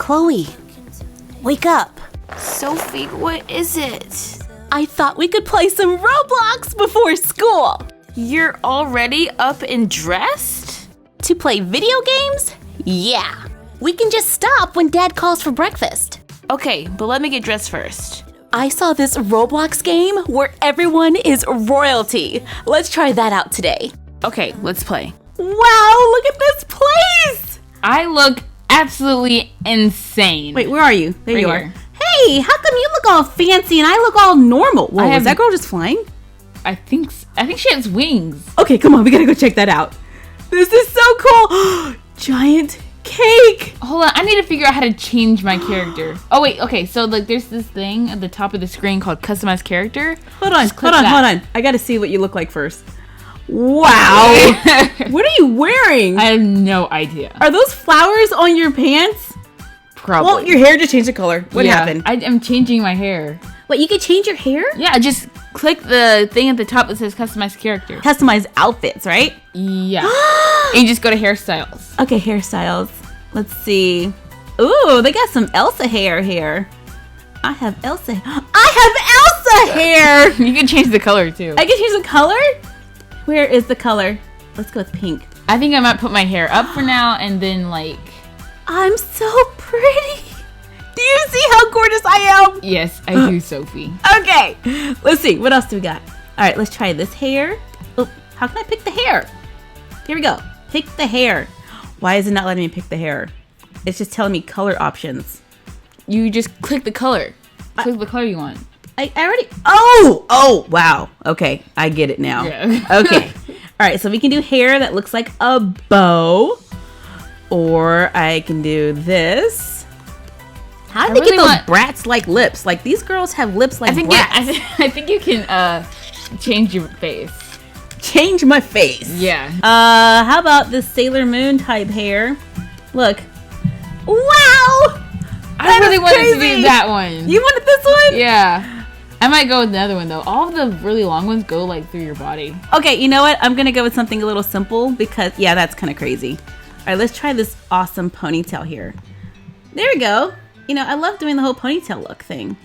Chloe, wake up. Sophie, what is it? I thought we could play some Roblox before school. You're already up and dressed? To play video games? Yeah. We can just stop when Dad calls for breakfast. Okay, but let me get dressed first. I saw this Roblox game where everyone is royalty. Let's try that out today. Okay, let's play. Wow, look at this place! I look absolutely insane. Wait, where are you? There Right you here. are. Hey, how come you look all fancy and I look all normal? Whoa, is that girl just flying? I think she has wings. Okay, come on, we gotta go check that out. This is so cool. Giant cake. Hold on, I need to figure out how to change my character. Oh wait, okay, so like there's this thing at the top of the screen called customize character. Hold on. I gotta see what you look like first. Wow. What are you wearing? I have no idea. Are those flowers on your pants? Probably. Well, your hair just changed the color. What happened? I am changing my hair. Wait, you can change your hair? Yeah, just click the thing at the top that says customize character. Customize outfits, right? Yeah. And you just go to hairstyles. Okay, hairstyles. Let's see. Ooh, they got some Elsa hair here. I have Elsa hair! You can change the color too. I can change the color? Where is the color? Let's go with pink. I think I might put my hair up for now and then like... I'm so pretty. Do you see how gorgeous I am? Yes, I do, Sophie. Okay, let's see. What else do we got? All right, let's try this hair. Oh, how can I pick the hair? Here we go. Pick the hair. Why is it not letting me pick the hair? It's just telling me color options. You just click the color. Click the color you want. I already... Oh, wow. Okay, I get it now. Yeah. Okay. All right, so we can do hair that looks like a bow. Or I can do this. How did they get those Bratz-like lips? Like, these girls have lips like Bratz. I think you can change your face. Change my face? Yeah. How about this Sailor Moon type hair? Look. Wow! I really wanted to do that one. You wanted this one? Yeah. I might go with another one though. All of the really long ones go like through your body. Okay, you know what? I'm gonna go with something a little simple because, yeah, that's kind of crazy. All right, let's try this awesome ponytail here. There we go. You know, I love doing the whole ponytail look thing.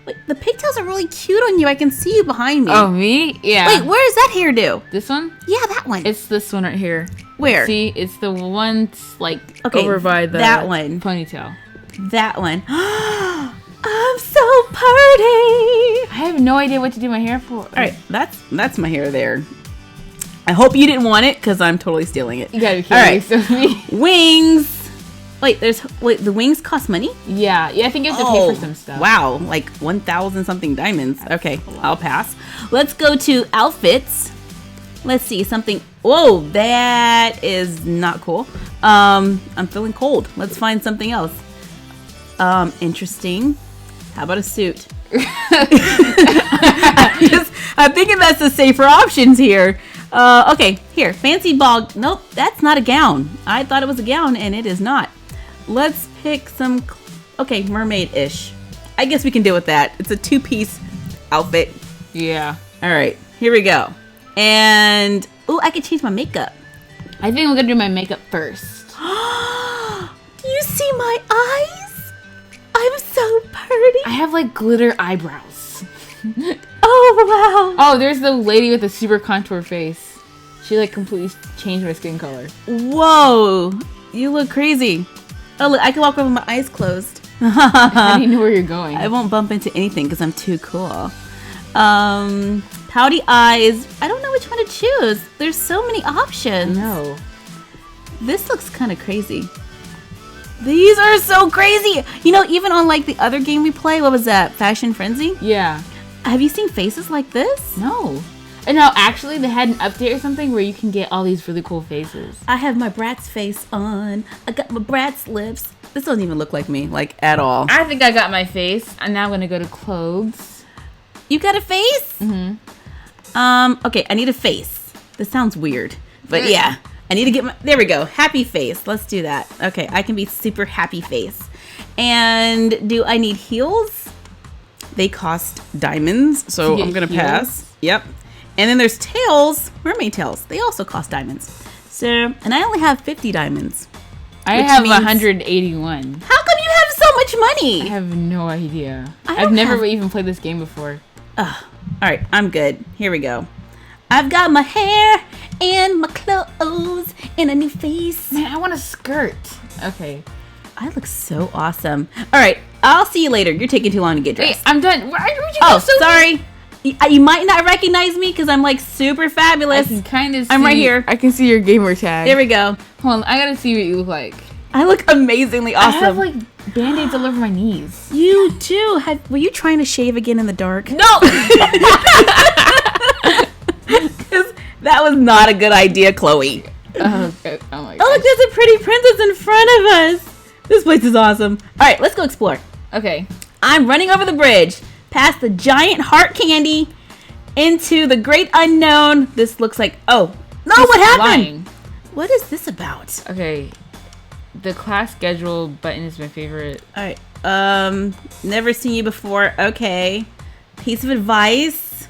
Wait, the pigtails are really cute on you. I can see you behind me. Oh, me? Yeah. Wait, where does that hairdo? This one? Yeah, that one. It's this one right here. Where? See, it's the one like over by the that one. Ponytail. That one. I'm so pretty. I have no idea what to do my hair for. All right, that's my hair there. I hope you didn't want it because I'm totally stealing it. You gotta be kidding me, Sophie. Wings. Wait, the wings cost money? Yeah, I think you have to pay for some stuff. Wow, like 1,000 something diamonds. Okay, I'll pass. Let's go to outfits. Let's see, something. Whoa, that is not cool. I'm feeling cold. Let's find something else. Interesting. How about a suit? I'm thinking that's the safer options here. Okay, here, fancy ball. Nope, that's not a gown. I thought it was a gown and it is not. Let's pick some, okay, mermaid-ish. I guess we can deal with that. It's a two-piece outfit. Yeah. All right, here we go. And, oh, I can change my makeup. I think I'm gonna do my makeup first. Do you see my eyes? I'm so pretty. I have like glitter eyebrows. Oh, wow. Oh, there's the lady with the super contour face. She like completely changed my skin color. Whoa, you look crazy. Oh, look, I can walk around with my eyes closed. How do you know where you're going? I won't bump into anything because I'm too cool. Pouty eyes. I don't know which one to choose. There's so many options. No. This looks kind of crazy. These are so crazy. You know, even on like the other game we play, what was that? Fashion Frenzy? Yeah. Have you seen faces like this? No. And no, actually, they had an update or something where you can get all these really cool faces. I have my Bratz face on. I got my Bratz lips. This doesn't even look like me, like, at all. I think I got my face. And now I'm going to go to clothes. You got a face? Mm-hmm. Okay, I need a face. This sounds weird. But yeah, I need to get my, there we go. Happy face. Let's do that. Okay, I can be super happy face. And do I need heels? They cost diamonds, so I'm going to pass. Yep. And then there's tails, mermaid tails. They also cost diamonds. So, and I only have 50 diamonds. I have 181. How come you have much I money? have no idea. I I've don't never have- even played this game before. Ugh. All right, I'm good. Here we go. I've got my hair and my clothes and a new face. Man, I want a skirt. Okay. I look so awesome. All right, I'll see you later. You're taking too long to get Wait, dressed. I'm done. Where'd you Oh, go, Sophie? sorry. You might not recognize me because I'm like super I fabulous. can kind of. I'm right here. I can see your gamer tag. There we go. Hold on, I gotta see what you look like. I look amazingly I have awesome. like band-aids all over my knees. You too. Were you trying to shave again in the dark? No. 'Cause that was not a good idea, Chloe. Oh my Oh, god. look, there's a pretty princess in front of us. This place is awesome. All right, let's go explore. Okay. I'm running over the bridge, past the giant heart candy, into the great unknown. This looks like... Oh, no, what happened? Flying. What is this about? Okay. The class schedule button is my favorite. All right. Never seen you before. Okay. Piece of advice.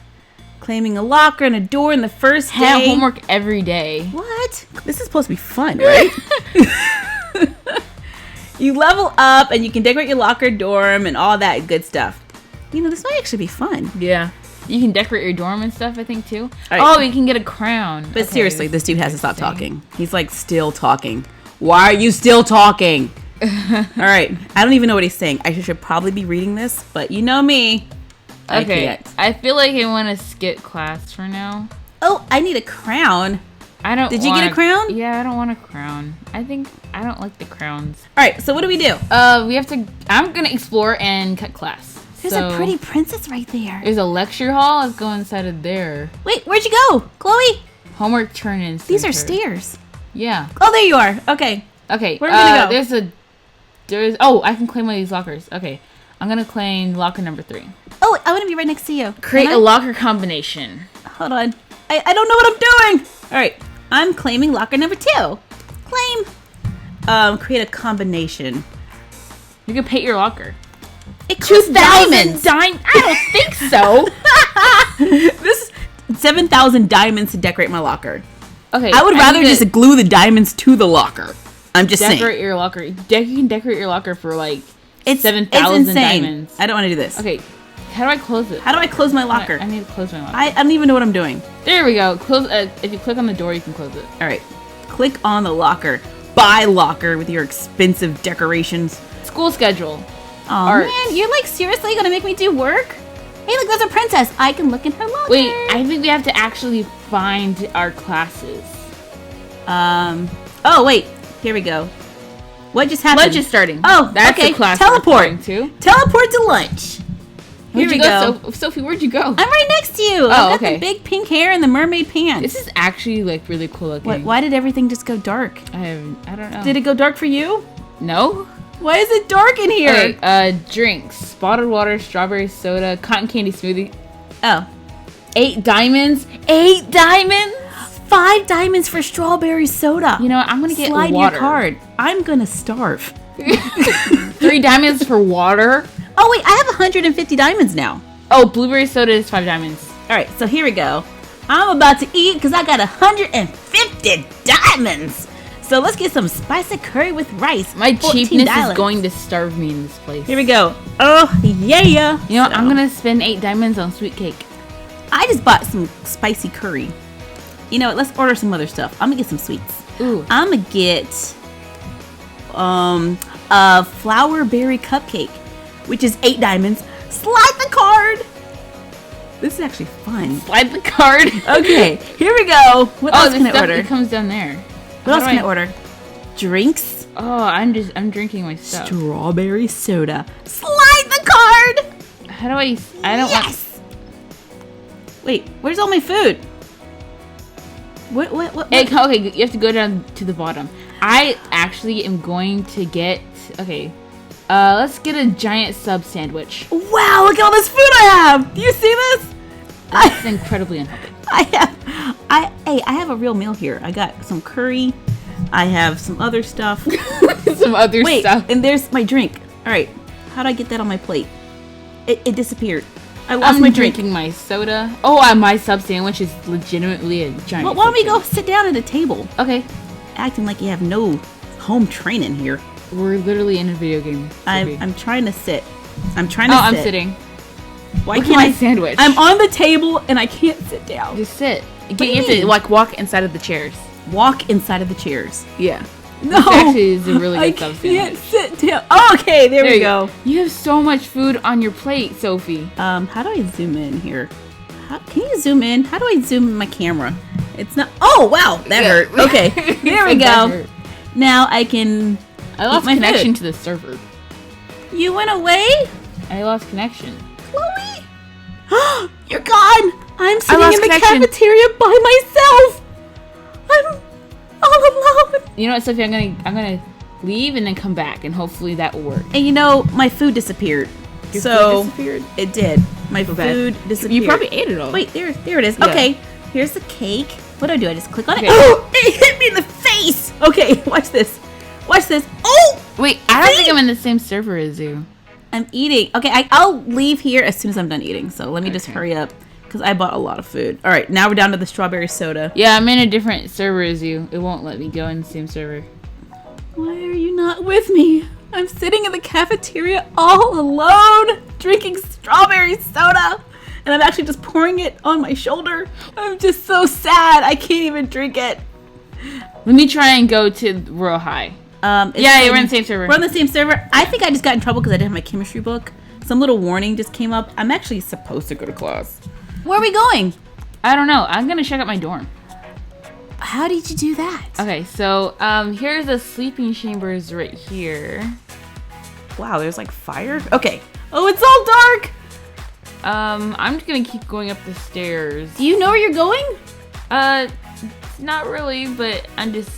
Claiming a locker and a door in the first day. Have homework every day. What? This is supposed to be fun, right? You level up and you can decorate your locker, dorm, and all that good stuff. You know, this might actually be fun. Yeah. You can decorate your dorm and stuff, I think, too. All right. Oh, you can get a crown. But Okay, seriously, this dude has to stop interesting. talking. He's like still talking. Why are you still talking? All right. I don't even know what he's saying. I should probably be reading this, but you know me. I Okay. can't. I feel like I want to skip class for now. Oh, I need a crown. I don't. Did you get a crown? Yeah, I don't want a crown. I think I don't like the crowns. All right. So what do we do? We have to. I'm gonna explore and cut class. There's So, a pretty princess right there. There's a lecture hall. Let's go inside of there. Wait, where'd you go? Chloe? Homework turn-in. These are center. stairs. Yeah. Oh, there you are. Okay. Okay. Where are we gonna go? There's. Oh, I can claim one of these lockers. Okay. I'm gonna claim locker number 3. Oh, I want to be right next to you. Create Can a I? locker combination. Hold on. I don't know what I'm doing. All right. I'm claiming locker number 2. Claim. Create a combination. You can paint your locker. It costs diamonds. I don't think so. This is 7,000 diamonds to decorate my locker. Okay. I would rather need to just glue the diamonds to the locker. I'm just decorate saying. your locker. You can decorate your locker for like It's 7,000 insane. diamonds. I don't want to do this. Okay. How do I close it? How do I close my locker? I need to close my locker. I don't even know what I'm doing. There we go. Close. If you click on the door, you can close it. All right. Click on the locker. Buy locker with your expensive decorations. School schedule. Oh Art. man, you're like seriously gonna make me do work? Hey, look, there's a princess. I can look in her locker. Wait, I think we have to actually find our classes. Oh wait, here we go. What just happened? Lunch is starting. Oh, that's okay. the class Teleport. we're going to. Teleport to lunch. Here Where'd we you go. go, Sophie? Where'd you go? I'm right next to you. I've got okay. the big pink hair and the mermaid pants. This is actually like really cool looking. Why did everything just go dark? I don't know. Did it go dark for you? No. Why is it dark in here? Okay. Drinks: bottled water, strawberry soda, cotton candy smoothie. Oh. 8 diamonds. 8 diamonds. 5 diamonds for strawberry soda. You know what? I'm gonna get Slide water. your card. I'm gonna starve. 3 diamonds for water. Oh wait, I have 150 diamonds now. Oh, blueberry soda is 5 diamonds. All right, so here we go. I'm about to eat because I got 150 diamonds. So let's get some spicy curry with rice. My $14. cheapness is going to starve me in this place. Here we go. Oh yeah. You know what? I'm gonna spend 8 diamonds on sweet cake. I just bought some spicy curry. You know what? Let's order some other stuff. I'm gonna get some sweets. Ooh. I'm gonna get a flower berry cupcake, which is 8 diamonds. Slide the card. This is actually fun. Slide the card. Okay, here we go. What else the can I stuff order? that comes down there. What else can I order? Drinks. Oh, I'm drinking my stuff. Strawberry soda. Slide the card. How do I don't want. Yes. Wait, where's all my food? What? Okay, you have to go down to the bottom. I actually am going to get. Okay, let's get a giant sub sandwich. Wow, look at all this food I have. Do you see this? That's incredibly unhealthy. I have a real meal here. I got some curry. I have some other stuff. Some other Wait, stuff. and there's my drink. All right, how do I get that on my plate? It disappeared. I lost I'm my drink. drinking my soda. Oh, my sub sandwich is legitimately a giant. Well, why don't we sub go sit down at a table? sandwich. Okay. Acting like you have no home training here. We're literally in a video game. I'm trying to sit. I'm trying to sit. I'm sitting. Why Look can't at my sandwich? I'm on the table and I can't sit down. Just sit. do you You have mean? to like walk inside of the chairs. Walk inside of the chairs. Yeah. No, This actually is a really good sub can't sandwich. sit down. Oh, okay, there we go. You have so much food on your plate, Sophie. How do I zoom in here? Can you zoom in? How do I zoom in my camera? It's not. Oh wow, that hurt. Okay, there we go. Now I can. I lost my connection food. to the server. You went away, I lost connection. Chloe. You're gone. I'm sitting lost in the connection. cafeteria by myself. I'm all alone. You know what, Sophie? I'm gonna leave and then come back, and hopefully that will work. And you know, my food disappeared. Your so food disappeared? It did. My So bad. food disappeared. You probably ate it all. Wait, there it is. Yeah. Okay, here's the cake. What do? I just click on Okay. it. Oh, it hit me in the face. Okay, watch this. Watch this. Oh, Wait, I don't think I'm in the same server as you. I'm eating. Okay, I'll leave here as soon as I'm done eating. So let me just Okay. hurry up because I bought a lot of food. All right, now we're down to the strawberry soda. Yeah, I'm in a different server as you. It won't let me go in the same server. Why are you not with me? I'm sitting in the cafeteria all alone, drinking strawberry soda. And I'm actually just pouring it on my shoulder. I'm just so sad. I can't even drink it. Let me try and go to Royale High. Yeah, we're in the same server. We're on the same server. I think I just got in trouble because I didn't have my chemistry book. Some little warning just came up. I'm actually supposed to go to class. Where are we going? I don't know. I'm gonna check out my dorm. How did you do that? Okay, so here's the sleeping chambers right here. Wow, there's like fire. Okay. Oh, it's all dark. I'm just gonna keep going up the stairs. Do you know where you're going? Not really, but I'm just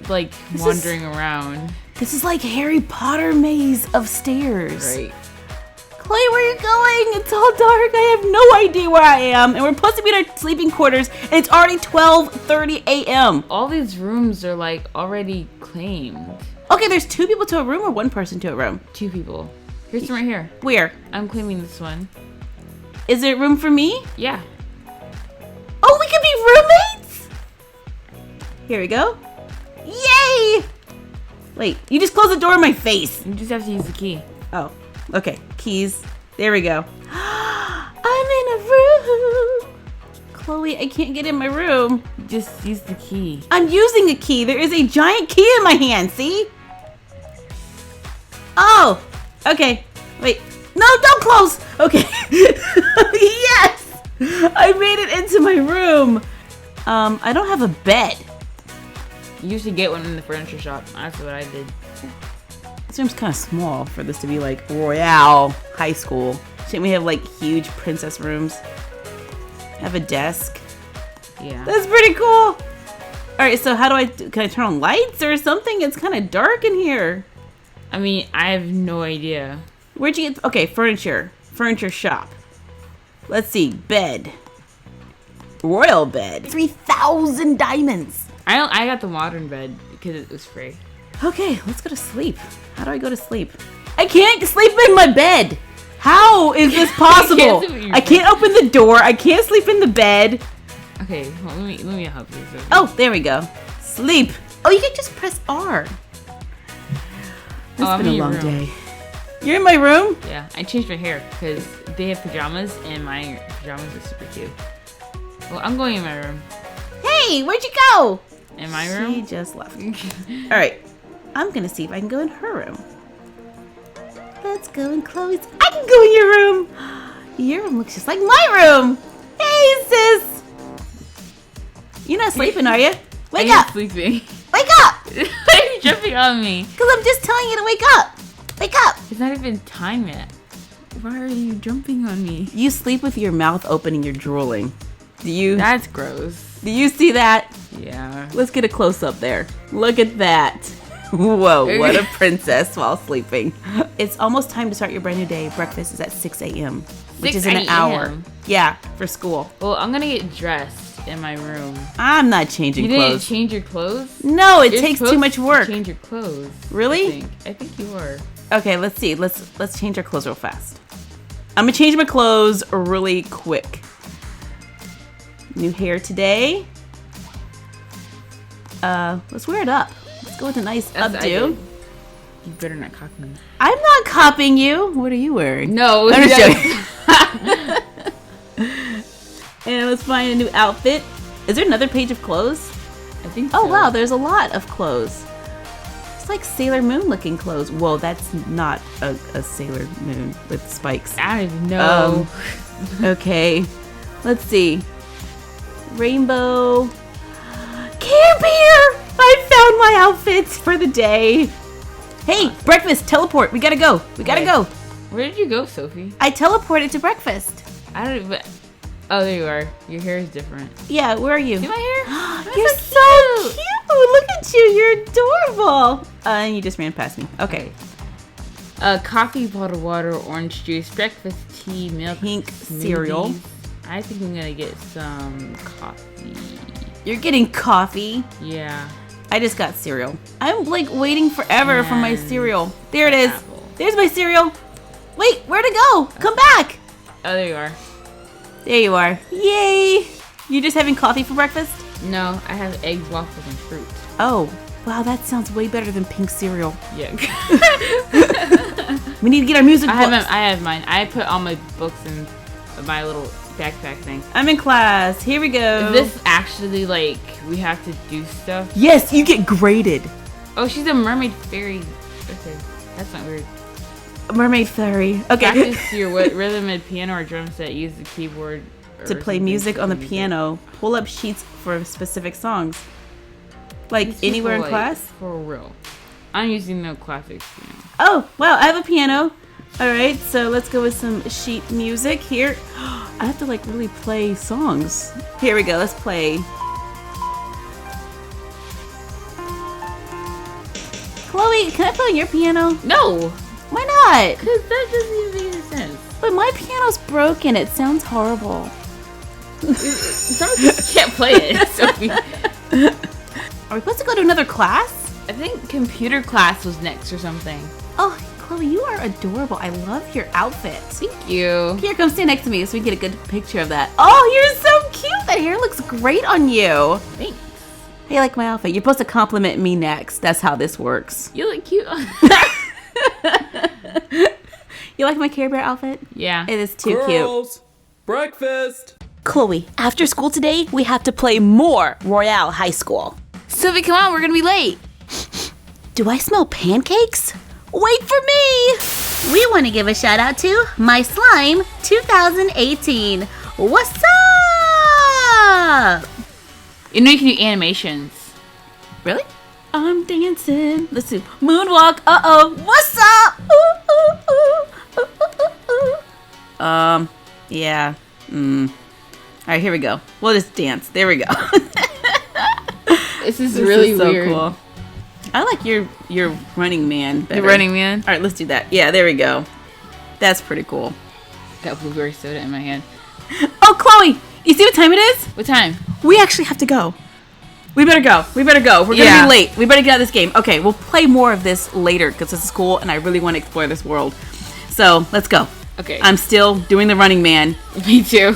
like wandering around. This is like Harry Potter maze of stairs. Right. Chloe, where are you going? It's all dark. I have no idea where I am. And we're supposed to be in our sleeping quarters, and it's already 12:30 a.m. All these rooms are like already claimed. Okay, there's 2 people to a room or 1 person to a room? 2 people. Here's one right here. Where? I'm claiming this one. Is there room for me? Yeah. Oh, we can be roommates? Here we go. Yay! Wait, you just closed the door in my face. You just have to use the key. Oh, okay. Keys. There we go. I'm in a room. Chloe, I can't get in my room. Just use the key. I'm using a key. There is a giant key in my hand, see? Oh, okay. Wait. No, don't close. Okay. Yes! I made it into my room. I don't have a bed. You usually get one in the furniture shop. That's what I did. This room's kind of small for this to be like Royale High School. Shouldn't we have like huge princess rooms? Have a desk. Yeah. That's pretty cool. All right, so how do I, can I turn on lights or something? It's kind of dark in here. I mean, I have no idea. Where'd you get, okay, furniture shop. Let's see, bed. Royal bed. 3,000 diamonds. I got the modern bed because it was free. Okay, let's go to sleep. How do I go to sleep? I can't sleep in my bed. How is this possible? I can't open the door. I can't sleep in the bed. Okay, well, let me help you. So. Oh, there we go. Sleep. Oh, you can just press R. It's been a long day. You're in my room? Yeah, I changed my hair because they have pajamas and my pajamas are super cute. Well, I'm going in my room. Hey, where'd you go? In my She room? just left. All right, I'm gonna see if I can go in her room. Let's go in Chloe's. I can go in your room. Your room looks just like my room. Hey, sis. You're not sleeping, are you? Wake I'm up. sleeping. Wake up. Why are you jumping on me? Because I'm just telling you to wake up. Wake up. It's not even time yet. Why are you jumping on me? You sleep with your mouth open and you're drooling. Do you That's gross. see that? Yeah. Let's get a close up there. Look at that. Whoa, what a princess while sleeping. It's almost time to start your brand new day. Breakfast is at 6 a.m., which is in an 6 hour. a.m.? Yeah, for school. Well, I'm gonna get dressed in my room. I'm not changing You didn't clothes. change your clothes? No, it You're takes too supposed much to work. Change your clothes. Really? I think you are. Okay, let's see. Let's change our clothes real fast. I'm gonna change my clothes really quick. New hair today. Let's wear it up. Let's Let's go with a nice That's what I updo. did. You better not copy me. I'm not copying you. What are you wearing? No. I'm just joking. And let's find a new outfit. Is there another page of clothes? I think Oh so. wow, there's a lot of clothes. It's like Sailor Moon looking clothes. Whoa, that's not a Sailor Moon with spikes. I don't even know. Okay, let's see. Rainbow. Care Bear! I found my outfits for the day. Hey, breakfast, teleport. We gotta go. We gotta go. Where did you go, Sophie? I teleported to breakfast. I don't even... Oh, there you are. Your hair is different. Yeah, where are you? See my hair? You're so cute. Look at you. You're adorable. And you just ran past me. Okay. Coffee, bottled water, orange juice, breakfast, tea, milk, Pink smoothies. cereal. I think I'm gonna get some coffee. You're getting coffee. Yeah. I just got cereal. I'm like waiting forever for my cereal. There it is. Apple. There's my cereal. Wait, where'd it go? Come back. Oh, there you are. There you are. Yay. You just having coffee for breakfast? No, I have eggs, waffles, and fruit. Oh, wow, that sounds way better than pink cereal. Yeah. We need to get our music books. I have mine. I put all my books in my little backpack thing. I'm in class. Here we go. Is this actually like we have to do stuff? Yes, you get graded. Oh, she's a mermaid fairy. Okay, that's not weird. Mermaid fairy. Okay. Practice your rhythm and piano or drum set. Use the keyboard To play music on the piano. Pull up sheets for specific songs. Like anywhere in class? For real. I'm using no classics piano. Oh, wow, I have a piano. All right, so let's go with some sheet music here. I have to like really play songs. Here we go, let's play. Chloe, can I play on your piano? No! Why not? Because that doesn't even make any sense. But my piano's broken. It sounds horrible. Someone can't play it, Sophie. Are we supposed to go to another class? I think computer class was next or something. Oh, Chloe, you are adorable. I love your outfit. Thank you. Here, come stand next to me so we can get a good picture of that. Oh, you're so cute. That hair looks great on you. Thanks. Hey, I like my outfit. You're supposed to compliment me next. That's how this works. You look cute. You like my Care Bear outfit? Yeah. It is too Girls, breakfast. cute. Chloe, after school today, we have to play more Royale High School. Sophie, come on, we're gonna be late. Do I smell pancakes? Wait for me! We want to give a shout out to My Slime 2018. What's up? You know you can do animations. Really? I'm dancing. Let's do moonwalk. Uh-oh. What's up? Ooh, ooh, ooh, ooh, ooh, ooh. Yeah. All right, here we go. We'll just dance. There we go. This is really so weird. cool. I like your running man better. The Running Man. All right, let's do that. Yeah, there we go. That's pretty cool. Got blueberry soda in my hand. Oh, Chloe, you see what time it is? What time? We actually have to go. We better go. We're gonna be late. We better get out of this game. Okay, we'll play more of this later because this is cool and I really want to explore this world. So let's go. Okay. I'm still doing the Running Man. Me too.